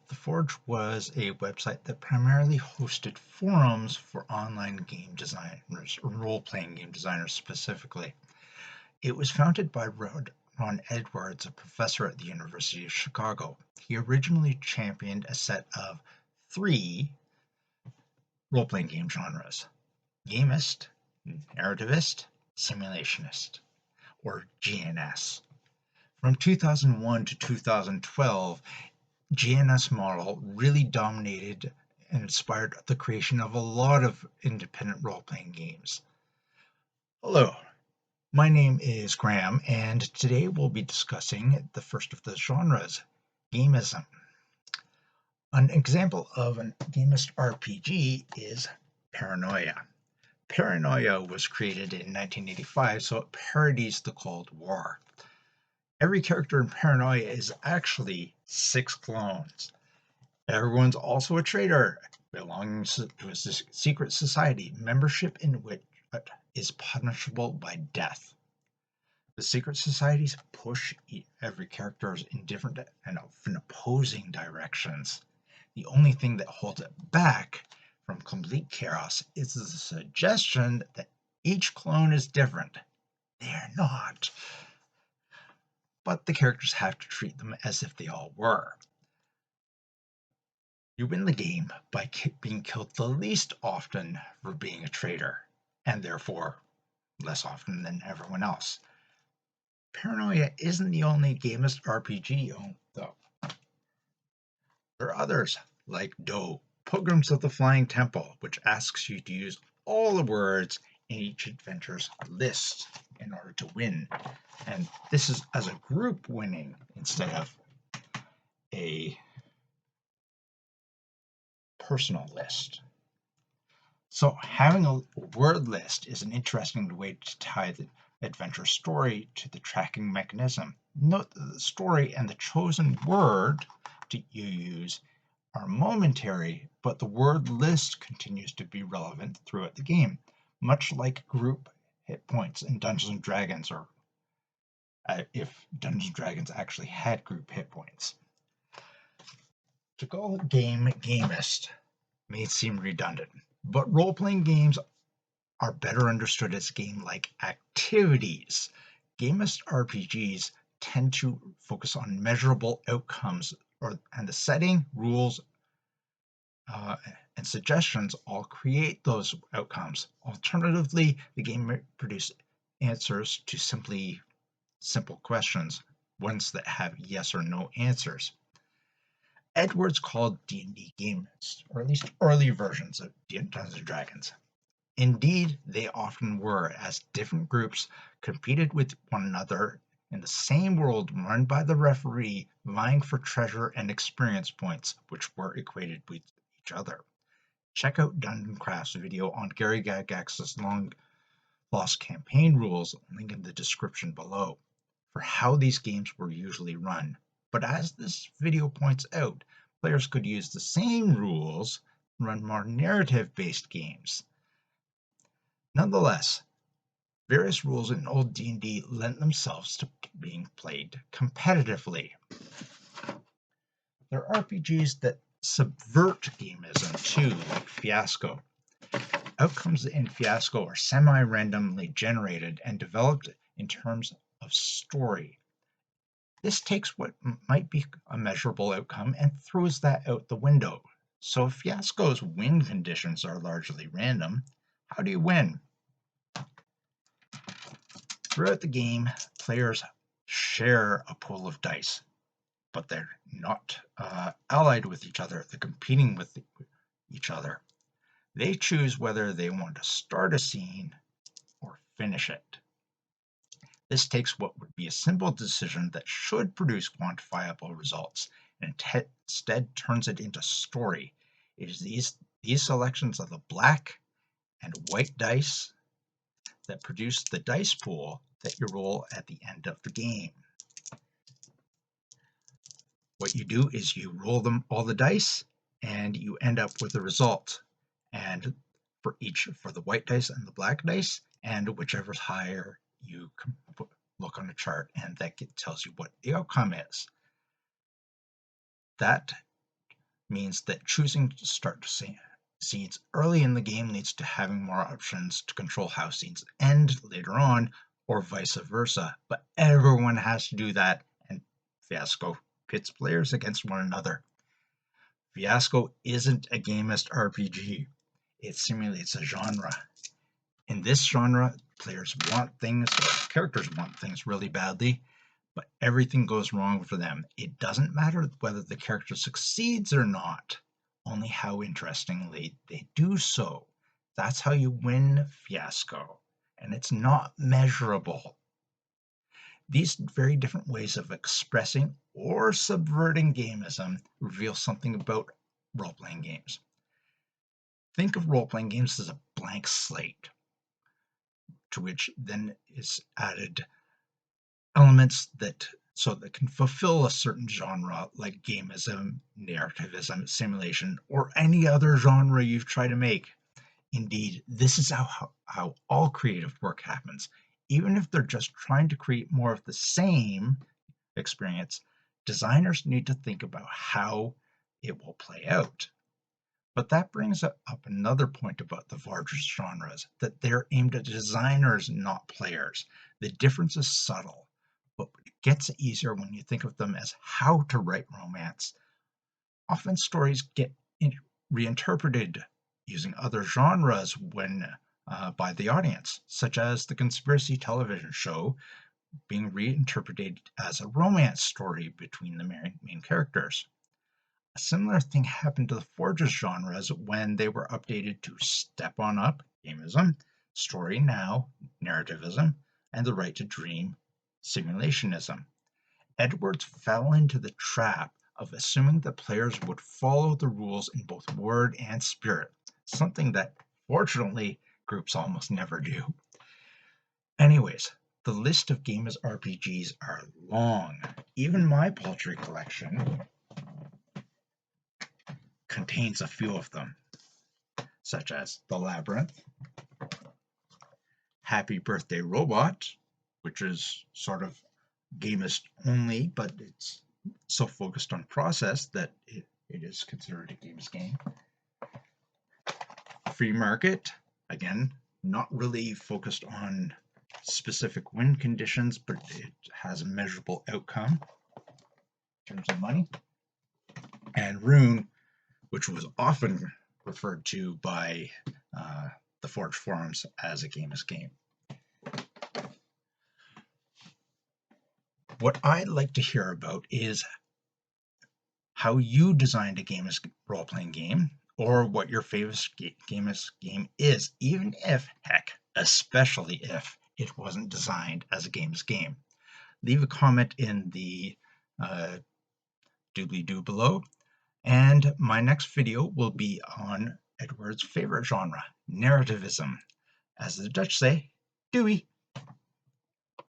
The Forge was a website that primarily hosted forums for online game designers, or role-playing game designers specifically. It was founded by Ron Edwards, a professor at the University of Chicago. He originally championed a set of three role-playing game genres: gamist, narrativist, simulationist, or GNS. From 2001 to 2012, GNS model really dominated and inspired the creation of a lot of independent role-playing games. Hello, my name is Graham, and today we'll be discussing the first of the genres, Gamism. An example of a gamist RPG is Paranoia. Paranoia was created in 1985, so it parodies the Cold War. Every character in Paranoia is actually 6 clones. Everyone's also a traitor, belonging to a secret society, membership in which is punishable by death. The secret societies push every character in different and often opposing directions. The only thing that holds it back from complete chaos is the suggestion that each clone is different. They're not. But the characters have to treat them as if they all were. You win the game by being killed the least often for being a traitor, and therefore less often than everyone else. Paranoia isn't the only gamist RPG, though. There are others, like Do, Pilgrims of the Flying Temple, which asks you to use all the words in each adventure's list in order to win. And this is as a group winning instead of a personal list. So having a word list is an interesting way to tie the adventure story to the tracking mechanism. Note that the story and the chosen word that you use are momentary, but the word list continues to be relevant throughout the game, much like group hit points in Dungeons & Dragons, or if Dungeons & Dragons actually had group hit points. To call a game gamist may seem redundant, but role-playing games are better understood as game-like activities. Gamist RPGs tend to focus on measurable outcomes, and the setting, rules, and suggestions all create those outcomes. Alternatively, the game may produce answers to simple questions, ones that have yes or no answers. Edwards called D&D gamist, or at least early versions of Dungeons & Dragons. Indeed, they often were, as different groups competed with one another in the same world run by the referee, vying for treasure and experience points, which were equated with each other. Check out Dungeon Craft's video on Gary Gygax's long lost campaign rules, link in the description below, for how these games were usually run. But as this video points out, players could use the same rules to run more narrative-based games. Nonetheless, various rules in old D&D lent themselves to being played competitively. There are RPGs that subvert gamism too, like Fiasco. Outcomes in Fiasco are semi-randomly generated and developed in terms of story. This takes what might be a measurable outcome and throws that out the window. So if Fiasco's win conditions are largely random, how do you win? Throughout the game, players share a pool of dice, but they're not allied with each other. They're competing with each other. They choose whether they want to start a scene or finish it. This takes what would be a simple decision that should produce quantifiable results and instead turns it into story. It is these selections of the black and white dice that produce the dice pool that you roll at the end of the game. What you do is you roll all the dice and you end up with a result. And for the white dice and the black dice, and whichever's higher, you can look on the chart, and that tells you what the outcome is. That means that choosing to start scenes early in the game leads to having more options to control how scenes end later on, or vice versa. But everyone has to do that, and Fiasco pits players against one another. Fiasco isn't a gamist RPG. It simulates a genre. In this genre, characters want things really badly, but everything goes wrong for them. It doesn't matter whether the character succeeds or not, only how interestingly they do so. That's how you win Fiasco, and it's not measurable. These very different ways of expressing or subverting gamism reveal something about role-playing games. Think of role-playing games as a blank slate, to which then is added elements that can fulfill a certain genre, like gamism, narrativism, simulation, or any other genre you've tried to make. Indeed, this is how all creative work happens. Even if they're just trying to create more of the same experience, designers need to think about how it will play out. But that brings up another point about the largest genres, that they're aimed at designers, not players. The difference is subtle, but it gets easier when you think of them as how to write romance. Often stories get reinterpreted using other genres by the audience, such as the conspiracy television show being reinterpreted as a romance story between the main characters. A similar thing happened to the Forges genres when they were updated to Step On Up, Gamism, Story Now, Narrativism, and The Right to Dream, Simulationism. Edwards fell into the trap of assuming that players would follow the rules in both word and spirit, something that, fortunately, groups almost never do. Anyways, the list of gamist RPGs are long. Even my paltry collection contains a few of them, such as The Labyrinth, Happy Birthday Robot, which is sort of gamist only, but it's so focused on process that it is considered a gamist game. Free Market, again, not really focused on specific win conditions, but it has a measurable outcome in terms of money. And Rune, which was often referred to by the Forge forums as a gamist game. What I'd like to hear about is how you designed a gamist role-playing game, or what your favorite gamist game is, even if, heck, especially if it wasn't designed as a gamist game. Leave a comment in the doobly-doo below, and my next video will be on Edward's favorite genre, narrativism. As the Dutch say, doei!